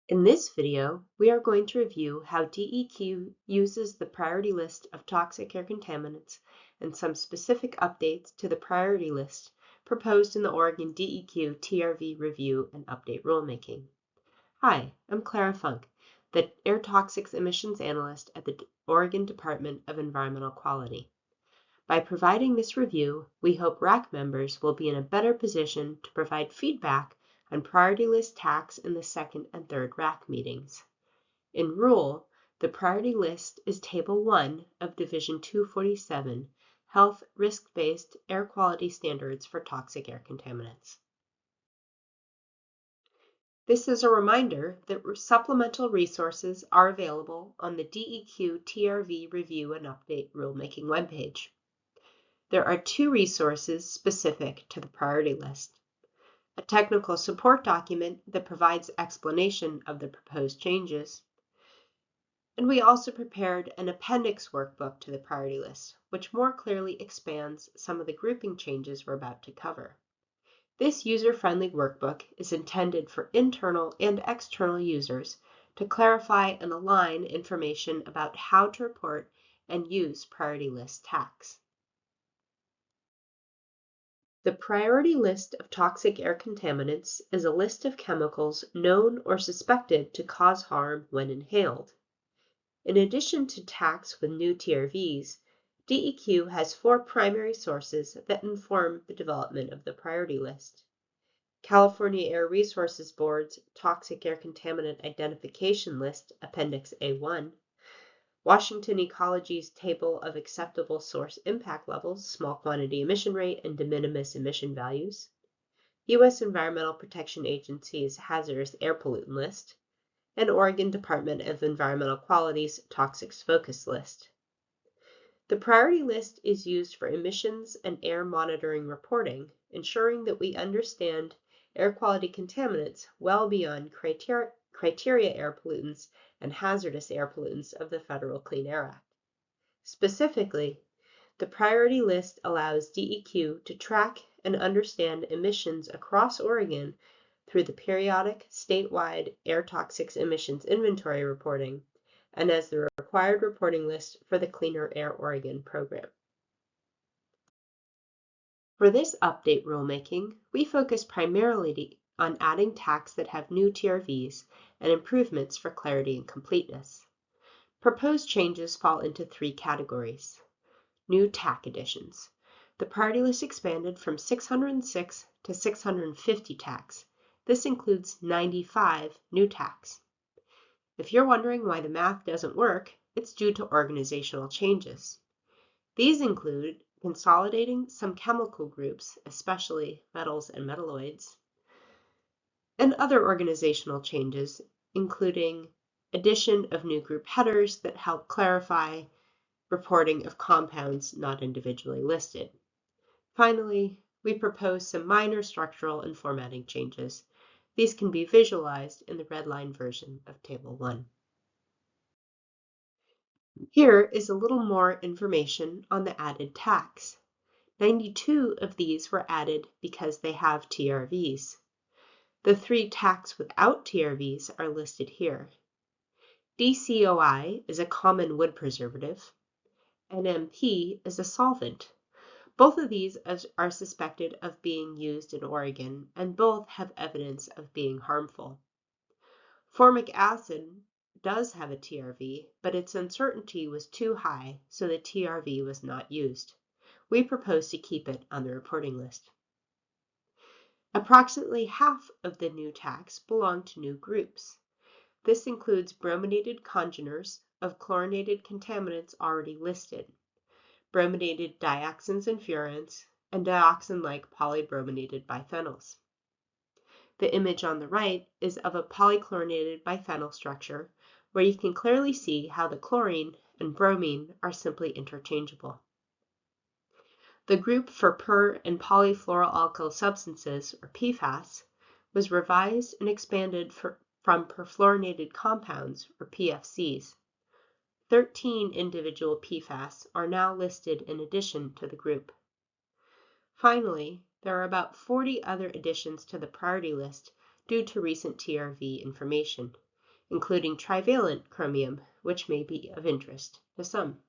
In this video, we are going to review how DEQ uses the priority list of toxic air contaminants and some specific updates to the priority list proposed in the Oregon DEQ TRV review and update rulemaking. Hi, I'm Clara Funk, the Air Toxics Emissions Analyst at the Oregon Department of Environmental Quality. By providing this review, we hope RAC members will be in a better position to provide feedback on priority list TACs in the second and third RAC meetings. In Rule, the priority list is Table 1 of Division 247, Health Risk-Based Air Quality Standards for Toxic Air Contaminants. This is a reminder that supplemental resources are available on the DEQ TRV Review and Update Rulemaking webpage. There are two resources specific to the priority list: a technical support document that provides explanation of the proposed changes, and we also prepared an appendix workbook to the priority list, which more clearly expands some of the grouping changes we're about to cover. This user-friendly workbook is intended for internal and external users to clarify and align information about how to report and use priority list TACs. The priority list of toxic air contaminants is a list of chemicals known or suspected to cause harm when inhaled. In addition to TACs with new TRVs, DEQ has four primary sources that inform the development of the priority list: California Air Resources Board's Toxic Air Contaminant Identification List, Appendix A1, Washington Ecology's Table of Acceptable Source Impact Levels, Small Quantity Emission Rate, and De Minimis Emission Values, U.S. Environmental Protection Agency's Hazardous Air Pollutant List, and Oregon Department of Environmental Quality's Toxics Focus List. The priority list is used for emissions and air monitoring reporting, ensuring that we understand air quality contaminants well beyond criteria air pollutants and hazardous air pollutants of the Federal Clean Air Act. Specifically, the priority list allows DEQ to track and understand emissions across Oregon through the periodic statewide air toxics emissions inventory reporting and as the required reporting list for the Cleaner Air Oregon program. For this update rulemaking, we focus primarily on adding TACs that have new TRVs and improvements for clarity and completeness. Proposed changes fall into three categories. New TAC additions. The priority list expanded from 606 to 650 TACs. This includes 95 new TACs. If you're wondering why the math doesn't work, it's due to organizational changes. These include consolidating some chemical groups, especially metals and metalloids, and other organizational changes, including addition of new group headers that help clarify reporting of compounds not individually listed. Finally, we propose some minor structural and formatting changes. These can be visualized in the redline version of Table 1. Here is a little more information on the added TACs. 92 of these were added because they have TRVs. The 3 TACs without TRVs are listed here. DCOI is a common wood preservative. NMP is a solvent. Both of these are suspected of being used in Oregon, and both have evidence of being harmful. Formic acid does have a TRV, but its uncertainty was too high, so the TRV was not used. We propose to keep it on the reporting list. Approximately half of the new TACs belong to new groups. This includes brominated congeners of chlorinated contaminants already listed, brominated dioxins and furans, and dioxin-like polybrominated biphenyls. The image on the right is of a polychlorinated biphenyl structure, where you can clearly see how the chlorine and bromine are simply interchangeable. The group for per- and polyfluoroalkyl substances, or PFAS, was revised and expanded from perfluorinated compounds, or PFCs. 13 individual PFAS are now listed in addition to the group. Finally, there are about 40 other additions to the priority list due to recent TRV information. including trivalent chromium, which may be of interest to some.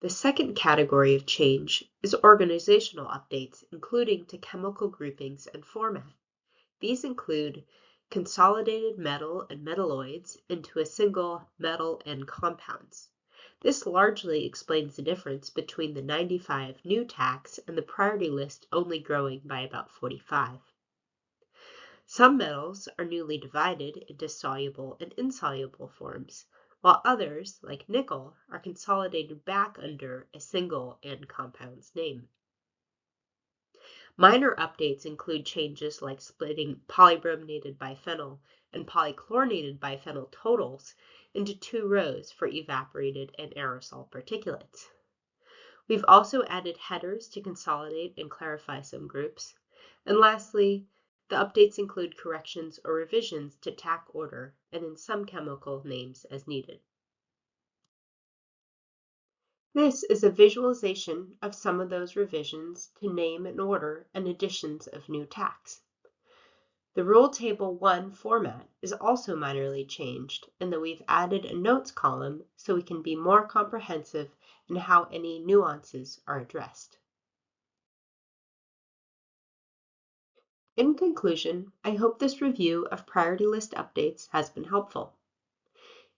The second category of change is organizational updates, including to chemical groupings and format. These include consolidated metal and metalloids into a single metal and compounds. This largely explains the difference between the 95 new tacks and the priority list only growing by about 45. Some metals are newly divided into soluble and insoluble forms, while others, like nickel, are consolidated back under a single and compound's name. Minor updates include changes like splitting polybrominated biphenyl and polychlorinated biphenyl totals into two rows for evaporated and aerosol particulates. We've also added headers to consolidate and clarify some groups. And lastly, the updates include corrections or revisions to tack order and in some chemical names as needed. This is a visualization of some of those revisions to name and order and additions of new tacks. The Rule Table 1 format is also minorly changed in that we've added a notes column so we can be more comprehensive in how any nuances are addressed. In conclusion, I hope this review of priority list updates has been helpful.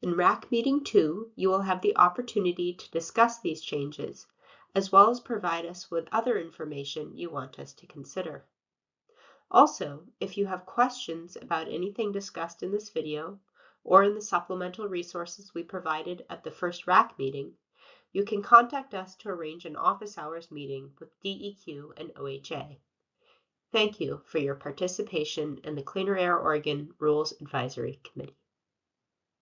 In RAC Meeting 2, you will have the opportunity to discuss these changes, as well as provide us with other information you want us to consider. Also, if you have questions about anything discussed in this video, or in the supplemental resources we provided at the first RAC meeting, you can contact us to arrange an office hours meeting with DEQ and OHA. Thank you for your participation in the Cleaner Air Oregon Rules Advisory Committee.